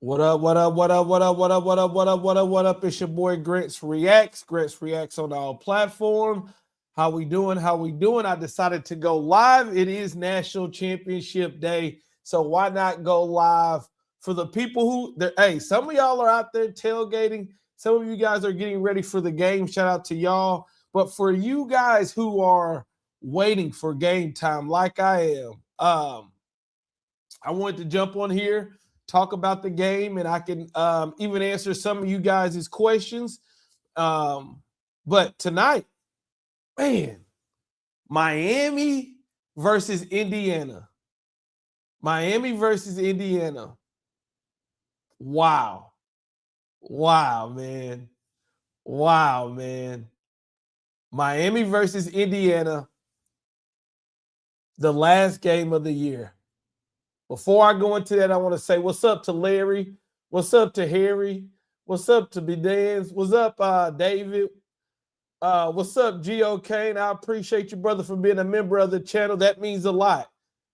What up, what up, what up, what up, what up, what up, what up, what up, what up? It's your boy Grants Reacts. Grants Reacts on our platform. How we doing? How we doing? I decided to go live. It is National Championship Day. So why not go live for the people who hey, some of y'all are out there tailgating. Some of you guys are getting ready for the game. Shout out to y'all. But for you guys who are waiting for game time, like I am, I wanted to jump on here, talk about the game, and I can even answer some of you guys' questions. But tonight, man, Miami versus Indiana. Miami versus Indiana. Wow. Wow, man. Wow, man. Miami versus Indiana, the last game of the year. Before I go into that, I want to say what's up to Larry. What's up to Harry? What's up to Bidans? What's up, David? What's up, Geo Kane? I appreciate you, brother, for being a member of the channel. That means a lot.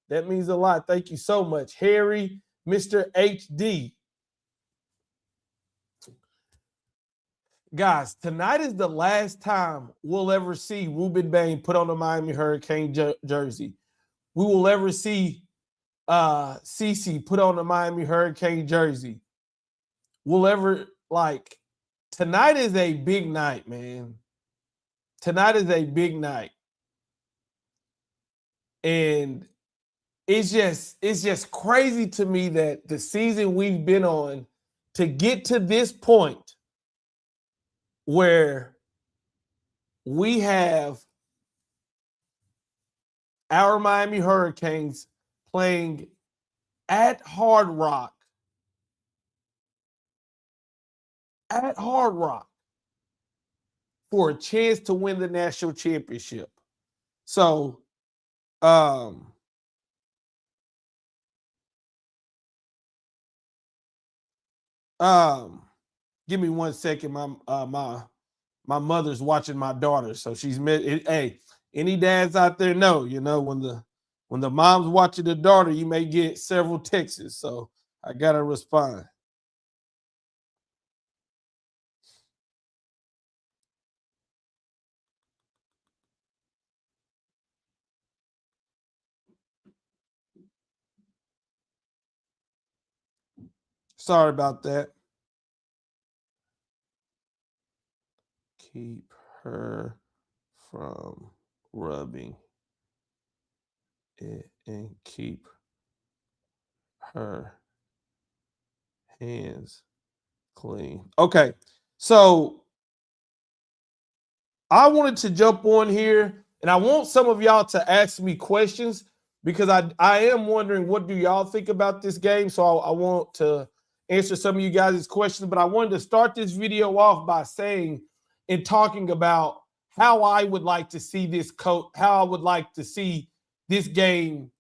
That means a lot. Thank you so much. Harry, Mr. HD. Guys, tonight is the last time we'll ever see Ruben Bain put on the Miami Hurricane jersey. We will ever see CC put on the Miami Hurricane jersey. We'll ever, tonight is a big night, man. Tonight is a big night. And it's just crazy to me that the season we've been on to get to this point where we have our Miami Hurricanes playing at Hard Rock for a chance to win the national championship. So, give me 1 second. My mother's watching my daughter, so she's hey, any dads out there know, when the mom's watching the daughter, you may get several texts. So I gotta respond. Sorry about that. Keep her from rubbing it and keep her hands clean. Okay, so I wanted to jump on here, and I want some of y'all to ask me questions because I am wondering, what do y'all think about this game? So I want to answer some of you guys' questions, but I wanted to start this video off by saying and talking about how I would like to see this how I would like to see this game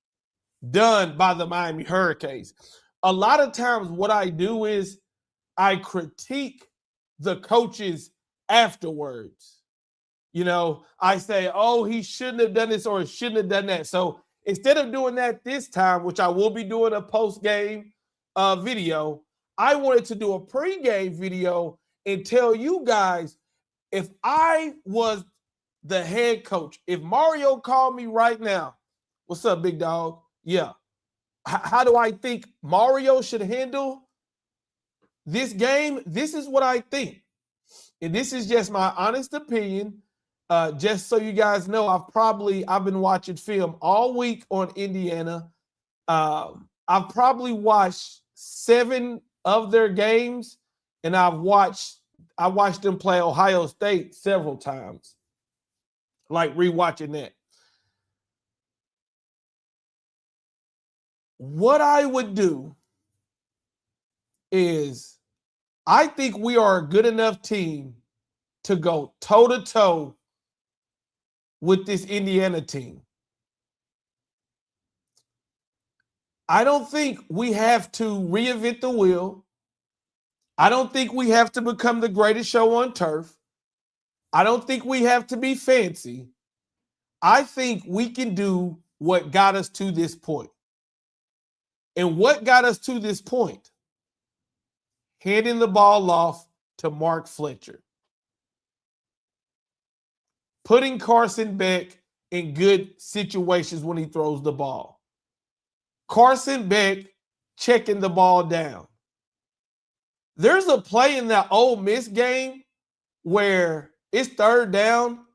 done by the Miami Hurricanes. A lot of times what I do is I critique the coaches afterwards. I say, oh, he shouldn't have done this or shouldn't have done that. So instead of doing that this time, which I will be doing a post-game video, I wanted to do a pre-game video and tell you guys, if I was the head coach, if Mario called me right now, what's up, big dog? Yeah. How do I think Mario should handle this game? This is what I think. And this is just my honest opinion. Just so you guys know, I've been watching film all week on Indiana. I've probably watched 7 of their games, and I watched them play Ohio State several times, like rewatching that. What I would do is, I think we are a good enough team to go toe-to-toe with this Indiana team. I don't think we have to reinvent the wheel. I don't think we have to become the greatest show on turf. I don't think we have to be fancy. I think we can do what got us to this point. And what got us to this point handing the ball off to Mark Fletcher, putting Carson Beck in good situations when he throws the ball. Carson Beck checking the ball down. There's a play in that Ole Miss game where it's third down.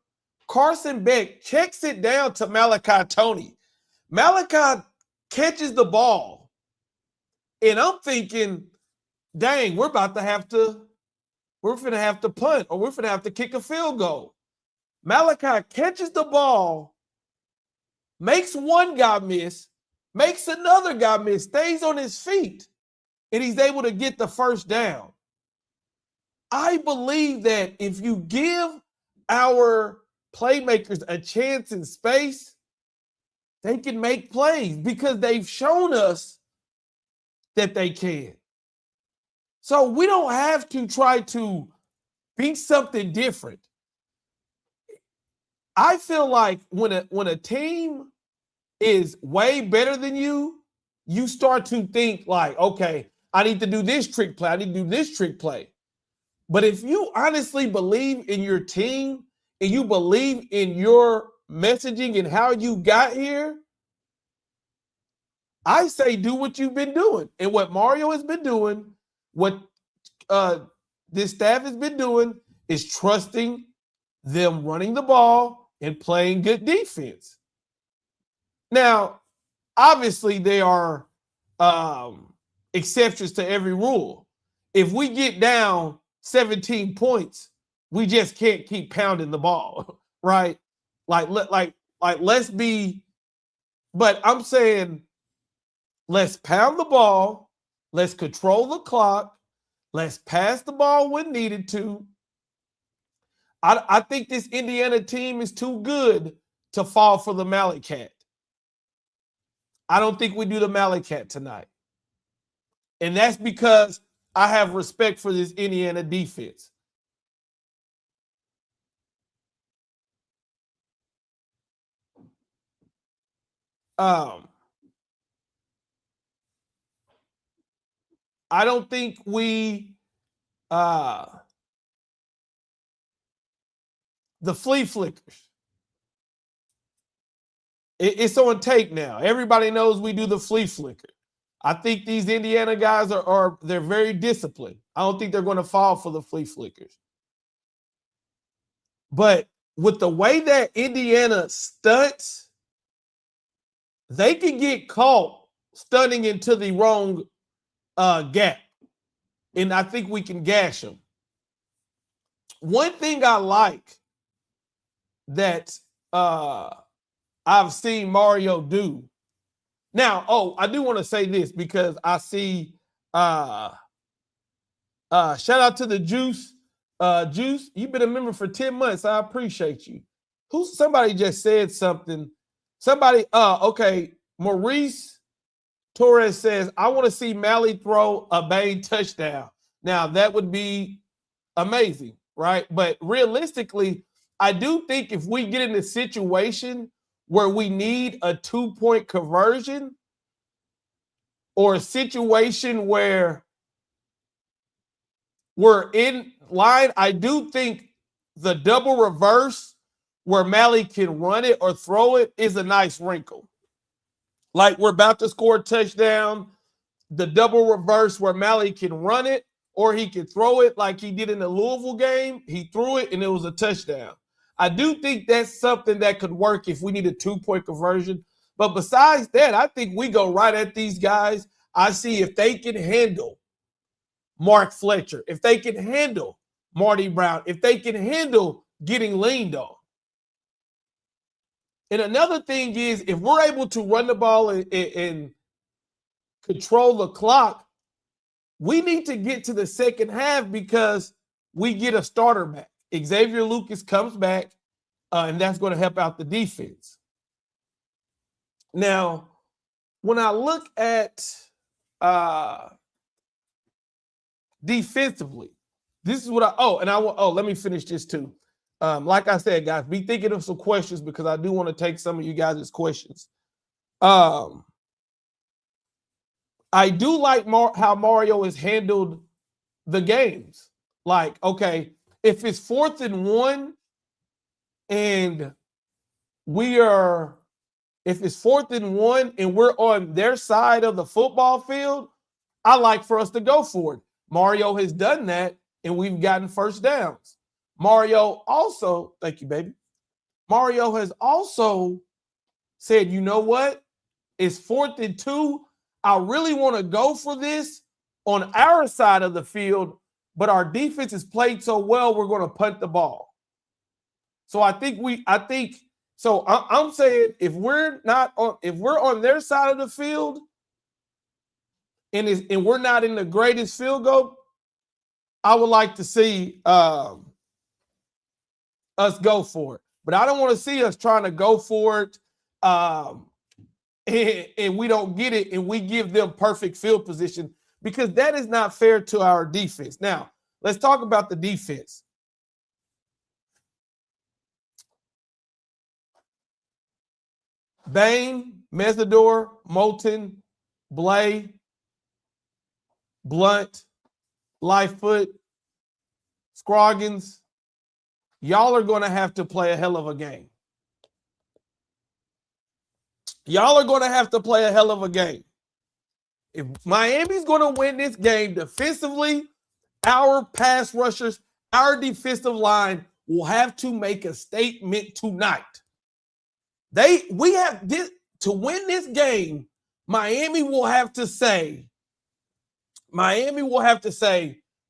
Carson Beck checks it down to Malachi Toney. Malachi catches the ball. And I'm thinking, dang, we're going to have to punt, or we're going to have to kick a field goal. Malachi catches the ball, makes one guy miss, makes another guy miss, stays on his feet, and he's able to get the first down. I believe that if you give our playmakers a chance in space, they can make plays because they've shown us that they can. So we don't have to try to be something different. I feel like when a team is way better than you, you start to think like, okay, I need to do this trick play. I need to do this trick play. But if you honestly believe in your team and you believe in your messaging and how you got here, I say do what you've been doing. And what Mario has been doing, what this staff has been doing, is trusting them running the ball and playing good defense. Now, obviously, there are exceptions to every rule. If we get down 17 points, we just can't keep pounding the ball, right? Like let's be, but I'm saying let's pound the ball, let's control the clock, let's pass the ball when needed to. I think this Indiana team is too good to fall for the Malley Cat. I don't think we do the Malley Cat tonight. And that's because I have respect for this Indiana defense. I don't think we the flea flickers. It's on tape now. Everybody knows we do the flea flicker. I think these Indiana guys they're very disciplined. I don't think they're going to fall for the flea flickers. But with the way that Indiana stunts, they can get caught stunting into the wrong gap. And I think we can gash them. One thing I like that I've seen Mario do. Now, I do want to say this because I see shout out to the Juice. Juice, you've been a member for 10 months. I appreciate you. Somebody just said something. Okay. Maurice Torres says, I want to see Malley throw a Bain touchdown. Now, that would be amazing, right? But realistically, I do think if we get in a situation where we need a 2-point conversion or a situation where we're in line, I do think the double reverse where Malley can run it or throw it is a nice wrinkle. Like we're about to score a touchdown, the double reverse where Malley can run it or he can throw it like he did in the Louisville game. He threw it and it was a touchdown. I do think that's something that could work if we need a 2-point conversion. But besides that, I think we go right at these guys. I see if they can handle Mark Fletcher, if they can handle Marty Brown, if they can handle getting leaned on. And another thing is, if we're able to run the ball and control the clock, we need to get to the second half because we get a starter back. Xavier Lucas comes back, and that's going to help out the defense. Now, when I look at defensively, this is what let me finish this too. Like I said, guys, be thinking of some questions because I do want to take some of you guys' questions. I do like how Mario has handled the games. Like, okay, if it's 4th and 1 and if it's 4th and 1 and we're on their side of the football field, I like for us to go for it. Mario has done that and we've gotten first downs. Mario also, thank you, baby. Mario has also said, you know what? It's 4th and 2. I really want to go for this on our side of the field, but our defense has played so well, we're going to punt the ball. So I'm saying if we're on their side of the field and we're not in the greatest field goal, I would like to see us go for it. But I don't want to see us trying to go for it and we don't get it and we give them perfect field position, because that is not fair to our defense. Now, let's talk about the defense. Bain, Mesidor, Moulton, Blay, Blunt, Lightfoot, Scroggins, y'all are going to have to play a hell of a game. Y'all are going to have to play a hell of a game. If Miami's going to win this game defensively, our pass rushers, our defensive line will have to make a statement tonight. We have this to win this game. Miami will have to say,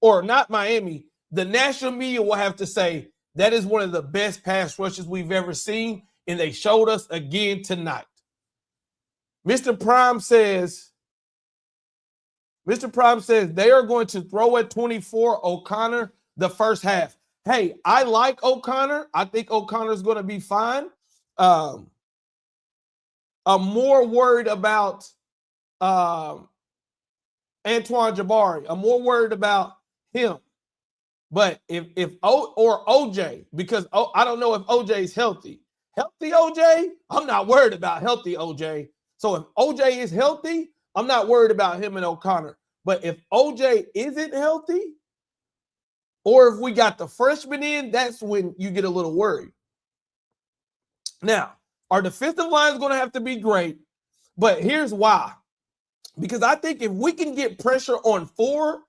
or not Miami, the national media will have to say that is one of the best pass rushes we've ever seen, and they showed us again tonight. Mr. Prime says they are going to throw at 24 O'Connor the first half. Hey, I like O'Connor. I think O'Connor's going to be fine. I'm more worried about Antoine Jabari. I'm more worried about him. But if OJ, because I don't know if OJ is healthy. Healthy OJ, I'm not worried about healthy OJ. So if OJ is healthy, I'm not worried about him and O'Connor. But if OJ isn't healthy, or if we got the freshman in, that's when you get a little worried. Now, our defensive line is going to have to be great, but here's why. Because I think if we can get pressure on 4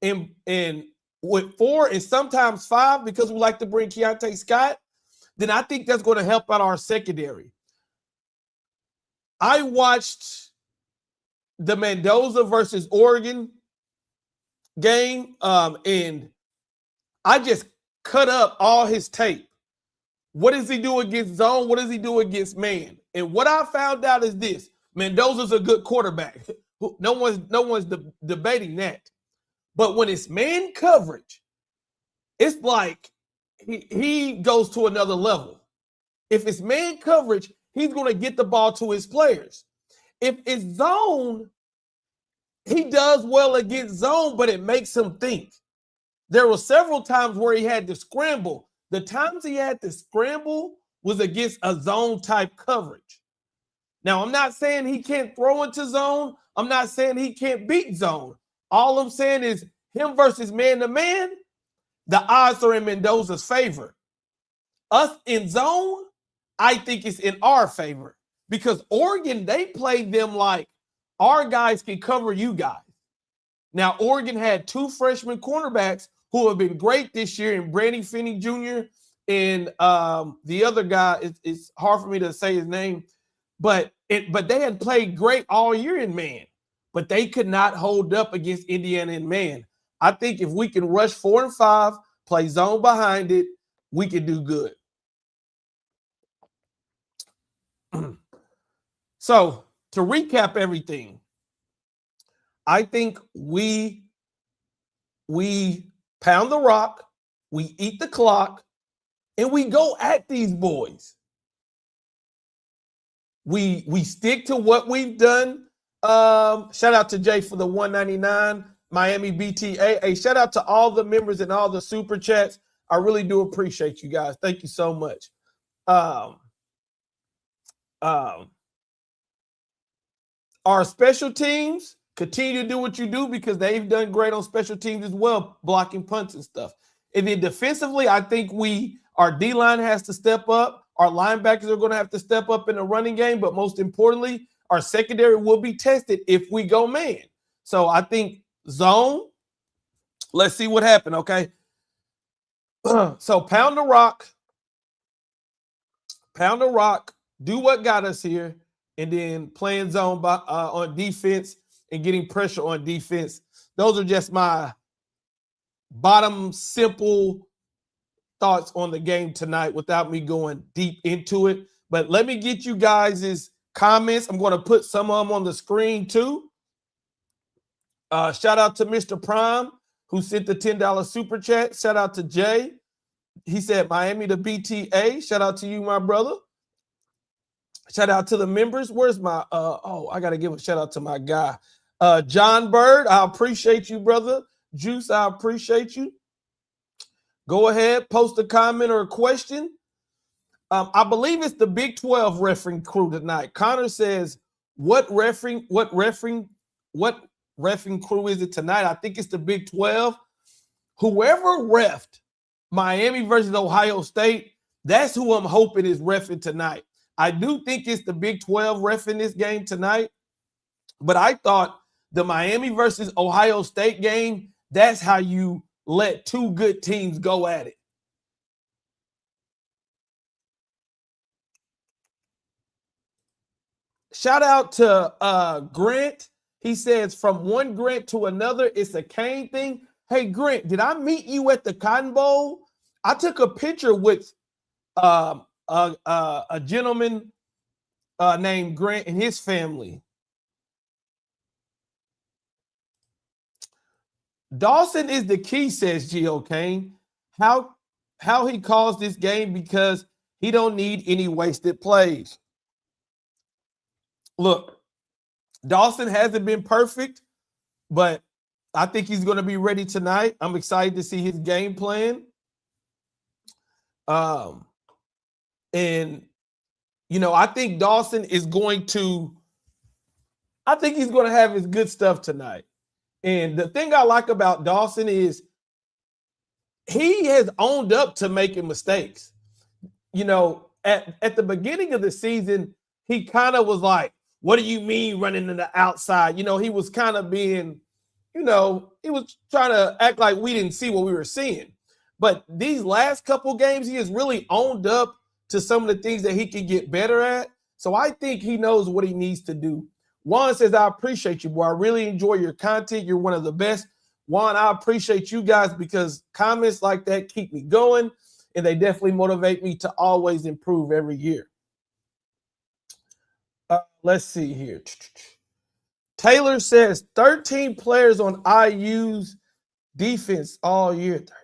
and with 4 and sometimes 5, because we like to bring Keontae Scott, then I think that's going to help out our secondary. I watched the Mendoza versus Oregon game, and I just cut up all his tape. What does he do against zone? What does he do against man? And what I found out is this: Mendoza's a good quarterback. No one's debating that. But when it's man coverage, it's like he goes to another level. If it's man coverage, he's going to get the ball to his players. If it's zone, he does well against zone, but it makes him think. There were several times where he had to scramble. The times he had to scramble was against a zone type coverage. Now, I'm not saying he can't throw into zone. I'm not saying he can't beat zone. All I'm saying is him versus man to man, the odds are in Mendoza's favor. Us in zone, I think it's in our favor, because Oregon, they played them like our guys can cover you guys. Now, Oregon had 2 freshman cornerbacks who have been great this year, in Brady Finney Jr. and the other guy, it's hard for me to say his name, but they had played great all year in man, but they could not hold up against Indiana in man. I think if we can rush 4 and 5, play zone behind it, we can do good. So to recap everything, I think we pound the rock, we eat the clock, and we go at these boys. We stick to what we've done. Shout out to Jay for the $1.99 Miami BTA. Hey, shout out to all the members and all the super chats. I really do appreciate you guys. Thank you so much. Our special teams Continue to do what you do because they've done great on special teams as well, blocking punts and stuff. And then defensively, I think our D-line has to step up. Our linebackers are going to have to step up in the running game. But most importantly, our secondary will be tested if we go man. So I think zone, let's see what happened, okay? So pound the rock, do what got us here, and then playing zone on defense and getting pressure on defense. Those are just my bottom simple thoughts on the game tonight without me going deep into it. But let me get you guys' comments. I'm going to put some of them on the screen too. Shout out to Mr. Prime, who sent the $10 super chat. Shout out to Jay. He said Miami to BTA. Shout out to you, my brother. Shout out to the members. Where's my I gotta give a shout out to my guy. John Bird, I appreciate you, brother. Juice, I appreciate you. Go ahead, post a comment or a question. I believe it's the Big 12 refereeing crew tonight. Connor says, what refereeing crew is it tonight? I think it's the Big 12. Whoever refed Miami versus Ohio State, that's who I'm hoping is reffing tonight. I do think it's the Big 12 reffing this game tonight, but I thought the Miami versus Ohio State game, that's how you let two good teams go at it. Shout out to Grant. He says, from one Grant to another, it's a Kane thing. Hey, Grant, did I meet you at the Cotton Bowl? I took a picture with a gentleman named Grant and his family. Dawson is the key, says Gio Kane. How he calls this game because he don't need any wasted plays. Look, Dawson hasn't been perfect, but I think he's going to be ready tonight. I'm excited to see his game plan. And, you know, I think Dawson is going to – I think he's going to have his good stuff tonight. And the thing I like about Dawson is he has owned up to making mistakes. You know, at the beginning of the season, he kind of was like, what do you mean running to the outside? You know, he was kind of being, you know, he was trying to act like we didn't see what we were seeing. But these last couple games, he has really owned up to some of the things that he can get better at. So I think he knows what he needs to do. Juan says, I appreciate you, boy. I really enjoy your content. You're one of the best. Juan, I appreciate you guys because comments like that keep me going, and they definitely motivate me to always improve every year. Let's see here. Taylor says 13 players on IU's defense all year. 13 players.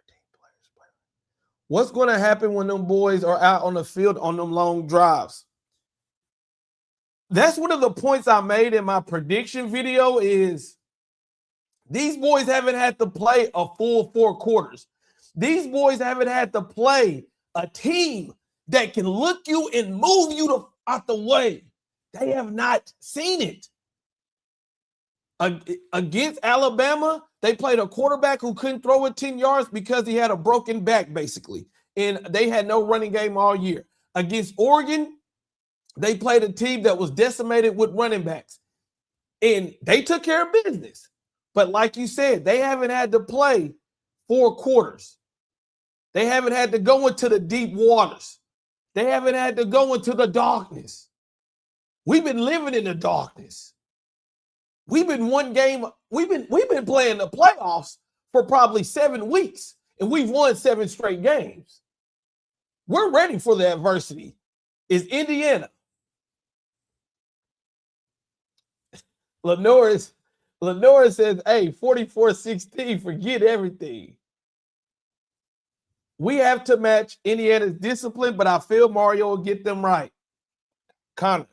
What's going to happen when them boys are out on the field on them long drives? That's one of the points I made in my prediction video is these boys haven't had to play a full 4 quarters. These boys haven't had to play a team that can look you and move you out the way. They have not seen it. Against Alabama, they played a quarterback who couldn't throw it 10 yards because he had a broken back, basically. And they had no running game all year. Against Oregon, they played a team that was decimated with running backs. And they took care of business. But like you said, they haven't had to play 4 quarters. They haven't had to go into the deep waters. They haven't had to go into the darkness. We've been living in the darkness. We've been we've been playing the playoffs for probably 7 weeks, and we've won 7 straight games. We're ready for the adversity. Is Indiana. Lenore says, hey, 44-16, forget everything. We have to match Indiana's discipline, but I feel Mario will get them right. Connor,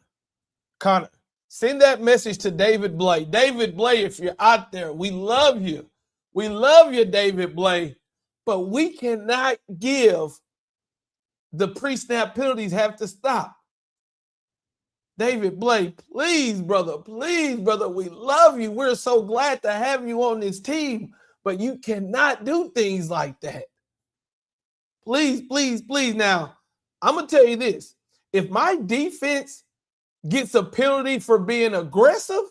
send that message to David Blay. David Blay, if you're out there, we love you. We love you, David Blay. But we cannot give the pre-snap penalties have to stop. David Blake, please, brother, we love you. We're so glad to have you on this team, but you cannot do things like that. Please, please, please. Now, I'm going to tell you this. If my defense gets a penalty for being aggressive,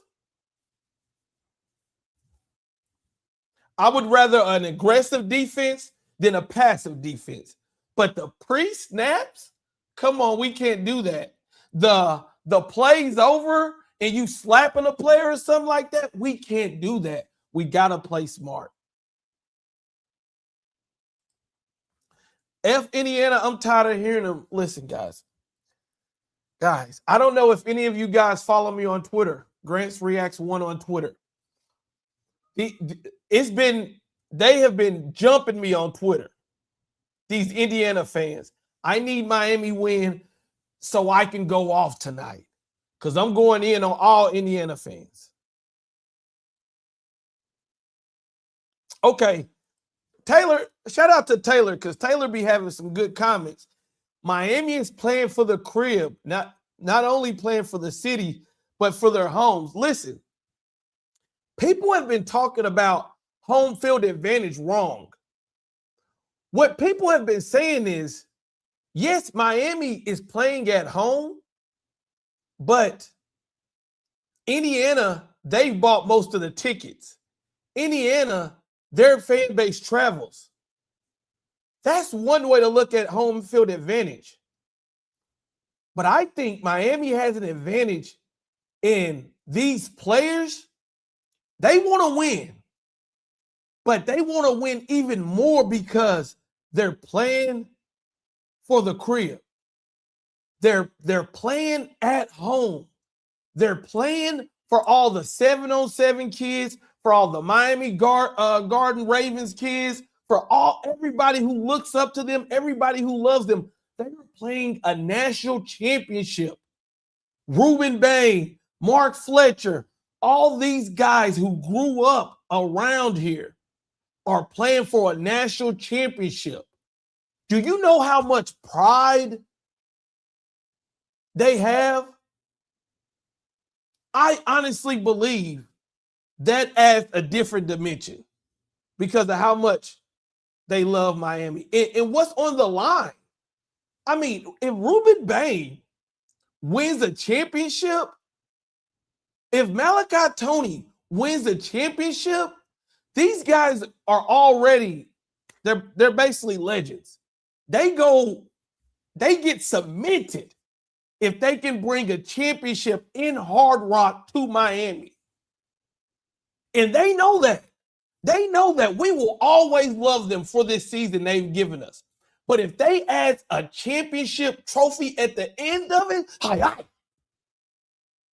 I would rather an aggressive defense than a passive defense. But the pre-snaps, come on, we can't do that. The play's over and you slapping a player or something like that, we can't do that. We got to play smart. F Indiana, I'm tired of hearing them. Listen, guys. Guys, I don't know if any of you guys follow me on Twitter. Grants Reacts 1 on Twitter. They have been jumping me on Twitter. These Indiana fans. I need Miami win so I can go off tonight. Because I'm going in on all Indiana fans. Okay. Taylor, shout out to Taylor, because Taylor be having some good comments. Miami is playing for the crib, not only playing for the city, but for their homes. Listen, people have been talking about home field advantage wrong. What people have been saying is, yes, Miami is playing at home, but Indiana, they've bought most of the tickets. Indiana, their fan base travels. That's one way to look at home field advantage. But I think Miami has an advantage in these players. They want to win, but they want to win even more because they're playing for the crib. They're playing at home. They're playing for all the 7-on-7 kids, for all the Miami Garden Ravens kids, for everybody who looks up to them, everybody who loves them. They're playing a national championship. Ruben Bain, Mark Fletcher, all these guys who grew up around here are playing for a national championship. Do you know how much pride they have? I honestly believe that adds a different dimension because of how much they love Miami. And what's on the line? I mean, if Ruben Bain wins a championship, if Malachi Tony wins a championship, these guys are already, they're basically legends. They get cemented if they can bring a championship in Hard Rock to Miami. And they know that. They know that we will always love them for this season they've given us. But if they add a championship trophy at the end of it,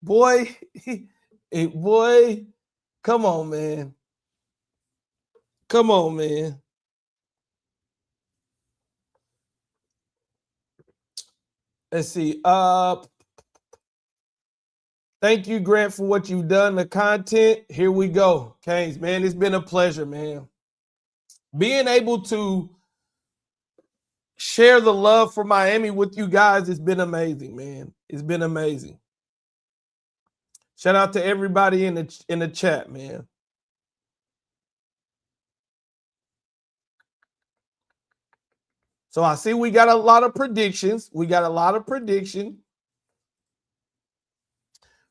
boy, come on, man. Come on, man. Let's see. Thank you, Grant, for what you've done, the content. Here we go. Canes, man, it's been a pleasure, man. Being able to share the love for Miami with you guys has been amazing, man. It's been amazing. Shout out to everybody in the chat, man. So I see we got a lot of predictions.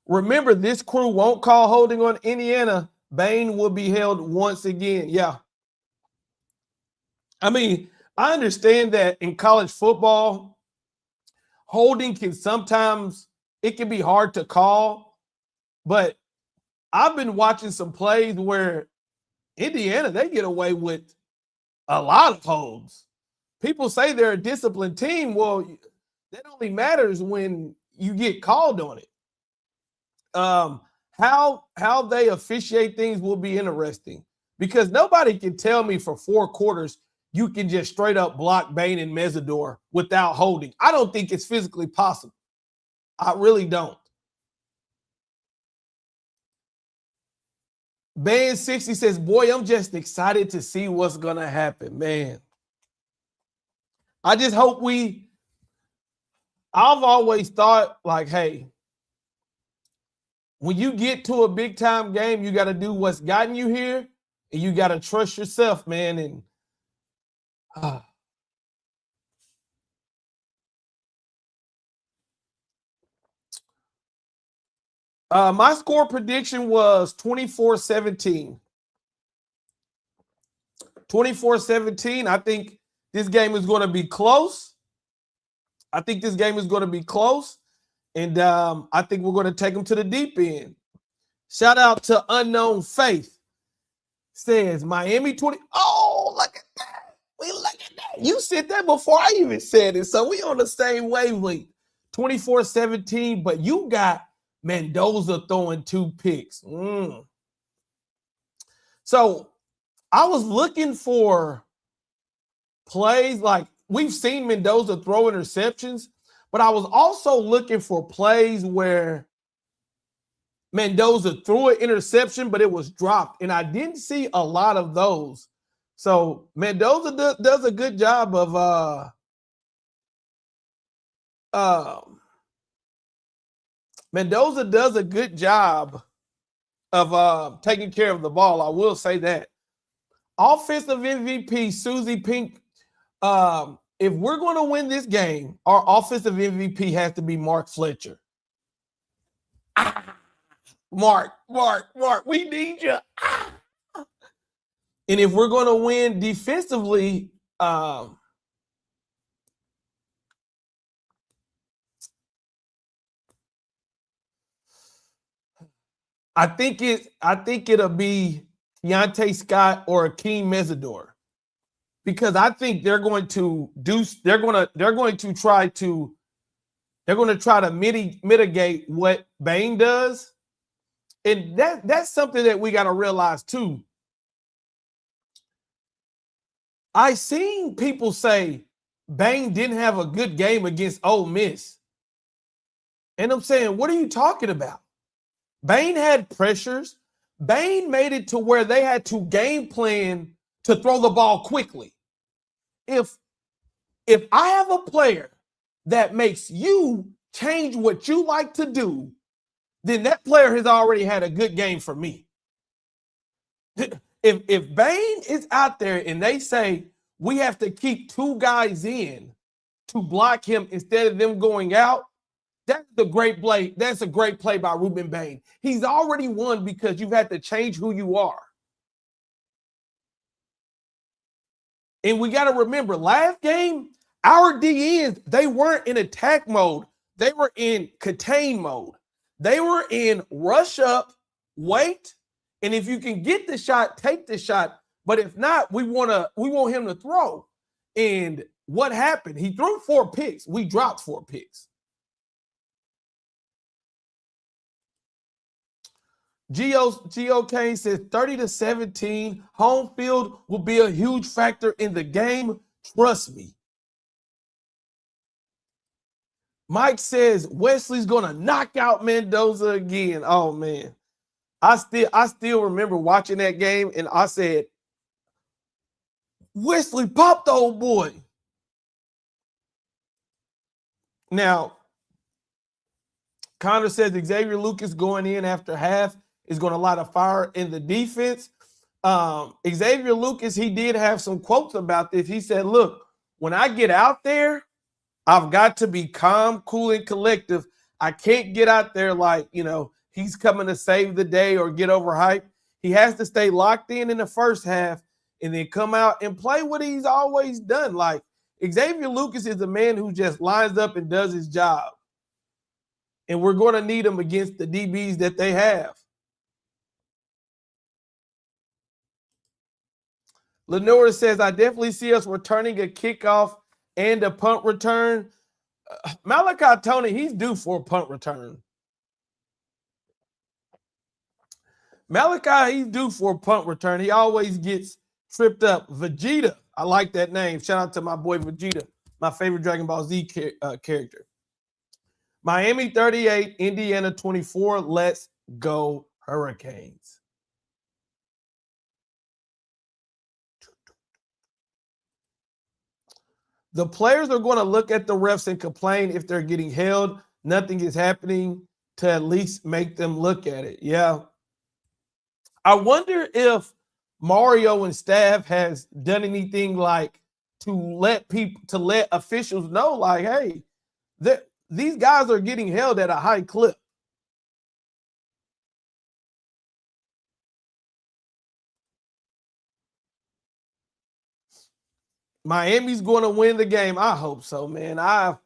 Remember, this crew won't call holding on Indiana. Bain will be held once again. Yeah. I mean, I understand that in college football, holding can sometimes, it can be hard to call. But I've been watching some plays where Indiana, they get away with a lot of holds. People say they're a disciplined team. Well, that only matters when you get called on it. How they officiate things will be interesting because nobody can tell me for 4 quarters you can just straight up block Bain and Mesidor without holding. I don't think it's physically possible. I really don't. Band 60 says, boy, I'm just excited to see what's going to happen, man. I just hope I've always thought like, hey, when you get to a big time game, you got to do what's gotten you here, and you got to trust yourself, man. And my score prediction was 24-17. 24-17. I think this game is going to be close. I think this game is going to be close. And I think we're going to take them to the deep end. Shout out to Unknown Faith. Says Miami 20. Oh, look at that. We look at that. You said that before I even said it. So we on the same wavelength. 24-17, but you got Mendoza throwing 2 picks. So I was looking for plays like we've seen Mendoza throw interceptions, but I was also looking for plays where Mendoza threw an interception, but it was dropped, and I didn't see a lot of those. So Mendoza does a good job of Mendoza does a good job of taking care of the ball. I will say that. Offensive MVP, Susie Pink. If we're going to win this game, our offensive MVP has to be Mark Fletcher. Mark, we need you. And if we're going to win defensively, I think it'll be Keontae Scott or Akeem Mesidor, because I think they're going to try to mitigate what Bain does. And that's something that we got to realize too. I seen people say Bain didn't have a good game against Ole Miss. And I'm saying, what are you talking about? Bain had pressures. Bain made it to where they had to game plan to throw the ball quickly. If I have a player that makes you change what you like to do, then that player has already had a good game for me. If Bain is out there and they say we have to keep 2 guys in to block him instead of them going out, that's a great play. That's a great play by Ruben Bain. He's already won because you've had to change who you are. And we got to remember, last game, our DNs, they weren't in attack mode. They were in contain mode. They were in rush up, wait, and if you can get the shot, take the shot. But if not, we want him to throw. And what happened? He threw 4 picks. We dropped 4 picks. Geo Kane says 30-17. Home field will be a huge factor in the game. Trust me. Mike says Wesley's gonna knock out Mendoza again. Oh man, I still remember watching that game, and I said, Wesley popped the old boy. Now, Connor says Xavier Lucas going in after half is going to light a fire in the defense. Xavier Lucas, he did have some quotes about this. He said, look, when I get out there, I've got to be calm, cool, and collective. I can't get out there like, he's coming to save the day or get overhyped. He has to stay locked in the first half and then come out and play what he's always done. Like, Xavier Lucas is a man who just lines up and does his job. And we're going to need him against the DBs that they have. Lenora says, I definitely see us returning a kickoff and a punt return. Malachi Tony, he's due for a punt return. Malachi, he's due for a punt return. He always gets tripped up. Vegeta, I like that name. Shout out to my boy Vegeta, my favorite Dragon Ball Z character. Miami 38, Indiana 24. Let's go Hurricanes. The players are going to look at the refs and complain if they're getting held. Nothing is happening. to at least make them look at it. Yeah. I wonder if Mario and staff has done anything like to let officials know, like, hey, these guys are getting held at a high clip. Miami's going to win the game. I hope so, man.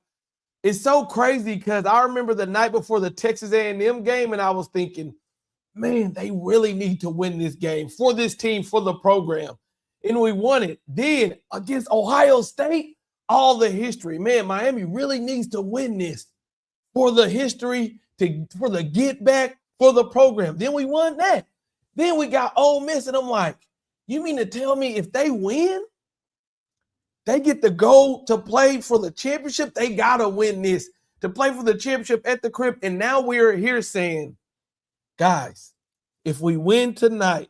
It's so crazy because I remember the night before the Texas A&M game, and I was thinking, man, they really need to win this game for this team, for the program. And we won it. Then against Ohio State, all the history. Man, Miami really needs to win this for the history, for the get back, for the program. Then we won that. Then we got Ole Miss, and I'm like, you mean to tell me if they win, they get to go to play for the championship? They got to win this to play for the championship at the crib. And now we're here saying, guys, if we win tonight,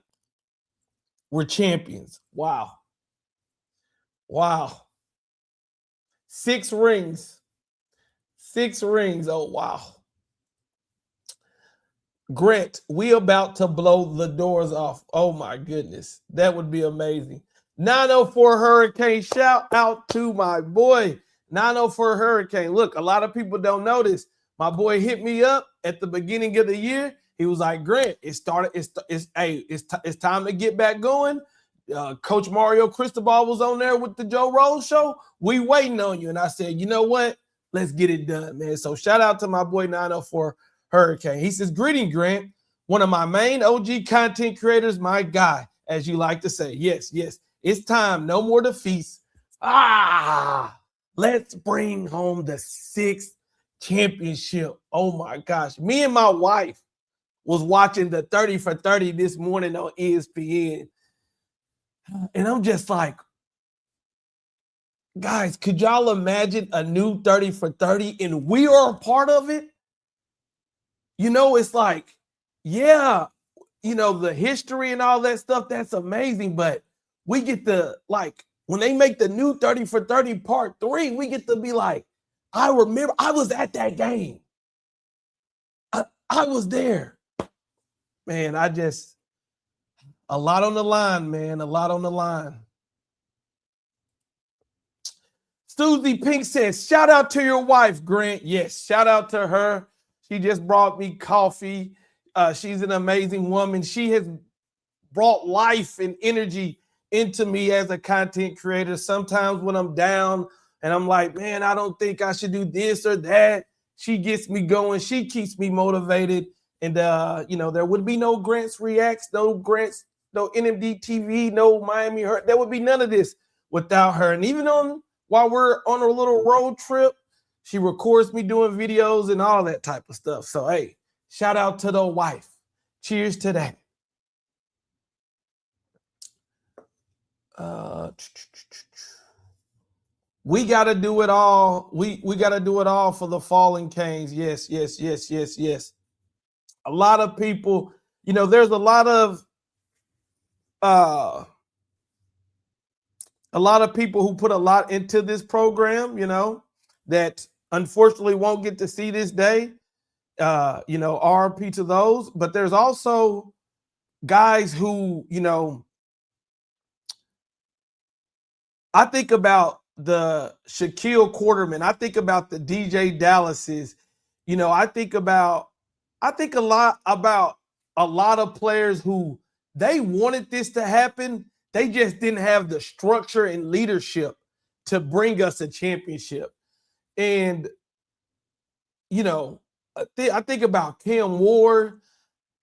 we're champions. Wow. Wow. 6 rings. 6 rings. Oh, wow. Grant, we about to blow the doors off. Oh, my goodness. That would be amazing. 904 Hurricane, shout out to my boy. 904 Hurricane. Look, a lot of people don't know this. My boy hit me up at the beginning of the year. He was like, Grant, it's time to get back going. Coach Mario Cristobal was on there with the Joe Rose show. We waiting on you. And I said, you know what? Let's get it done, man. So shout out to my boy 904 Hurricane. He says, greeting, Grant. One of my main OG content creators, my guy, as you like to say. Yes, yes. It's time. No more defeats. Let's bring home the 6th championship. Oh, my gosh. Me and my wife was watching the 30 for 30 this morning on ESPN. And I'm just like, guys, could y'all imagine a new 30 for 30 and we are a part of it? You know, it's like, yeah, you know, the history and all that stuff, that's amazing. But we get to, like, when they make the new 30 for 30 part 3, we get to be like, I remember I was at that game. I was there. Man, a lot on the line, man. A lot on the line. Susie Pink says, shout out to your wife, Grant. Yes, shout out to her. She just brought me coffee. She's an amazing woman. She has brought life and energy into me as a content creator. Sometimes when I'm down and I'm like, man, I don't think I should do this or that, she gets me going. She keeps me motivated. And, you know, there would be no Grants Reacts, no Grants, no NMD TV, no Miami Hurt. There would be none of this without her. And even while we're on a little road trip, she records me doing videos and all that type of stuff. So, hey, shout out to the wife. Cheers to that. We got to do it all. We got to do it all for the fallen Canes. Yes, yes, yes, yes, yes. A lot of people, you know, there's a lot of people who put a lot into this program, you know, that unfortunately won't get to see this day. You know, RP to those. But there's also guys who, you know, I think about the Shaquille Quarterman. I think about the DJ Dallases. You know, I think a lot about a lot of players who they wanted this to happen. They just didn't have the structure and leadership to bring us a championship. And, you know, I think about Cam Ward.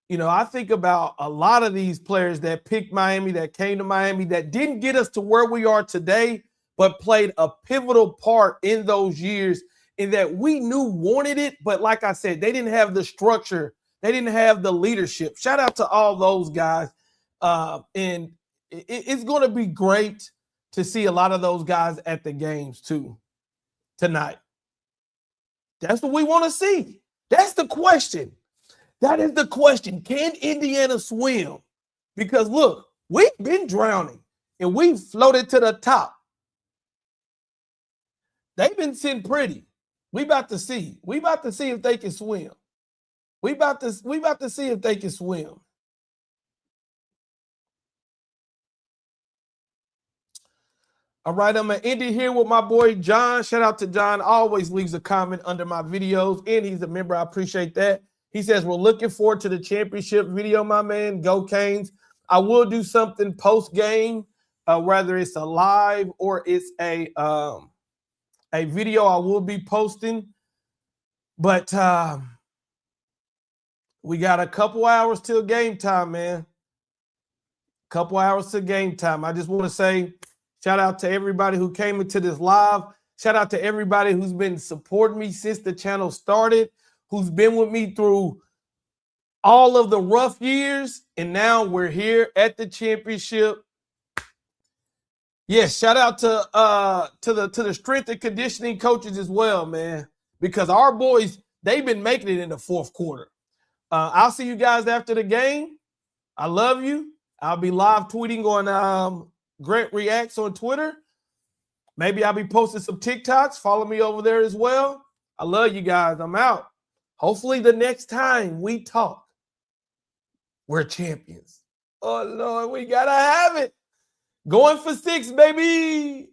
You know, I think about a lot of these players that picked Miami, that came to Miami, that didn't get us to where we are today, but played a pivotal part in those years, and that we knew wanted it. But like I said, they didn't have the structure. They didn't have the leadership. Shout out to all those guys. And it's going to be great to see a lot of those guys at the games too tonight. That's what we want to see. That's the question. That is the question. Can Indiana swim? Because look, we've been drowning and we've floated to the top. They've been sitting pretty. We about to see. We about to see if they can swim. We about to see if they can swim. All right, I'm gonna end it here with my boy John. Shout out to John. Always leaves a comment under my videos, and he's a member. I appreciate that. He says we're looking forward to the championship video, my man. Go Canes! I will do something post game, whether it's a live or it's a video. I will be posting, but we got a couple hours till game time, man. Couple hours to game time. I just want to say shout out to everybody who came into this live. Shout out to everybody who's been supporting me since the channel started, who's been with me through all of the rough years, and now we're here at the championship. Yes, shout out to the strength and conditioning coaches as well, man, because our boys, they've been making it in the fourth quarter. I'll see you guys after the game. I love you. I'll be live tweeting on Grant Reacts on Twitter. Maybe I'll be posting some TikToks. Follow me over there as well. I love you guys. I'm out. Hopefully the next time we talk, we're champions. Oh, Lord, we got to have it. Going for 6, baby.